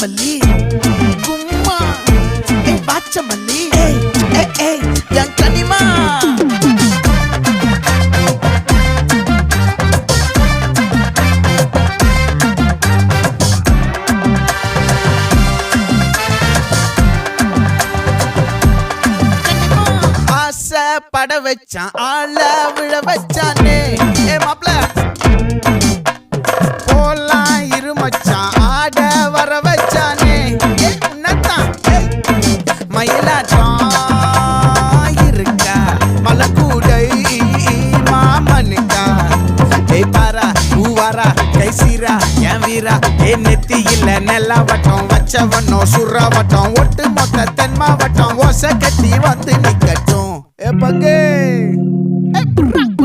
வாச்சமல்லி கும்மா வாச்சமல்லி என் கனிமா பட வச்சான் ஆள விழ வச்சானே மாப்ள போலாம் இருமச்சான் ஆட வர வச்சானே உன்னத்தான் மயிலாட்டம் இருக்கா மலக்கூடை மாமனுக்கா பாரா பூவாரா கைசீரா என் வீரா நெத்தி இல்ல நெல்லா வட்டம் வச்சவனோ சுறா வட்டம் ஒட்டு மொத்த தென் மாவட்டம் ஓசை கட்டி வந்து நிக்கட்டும் பங்கே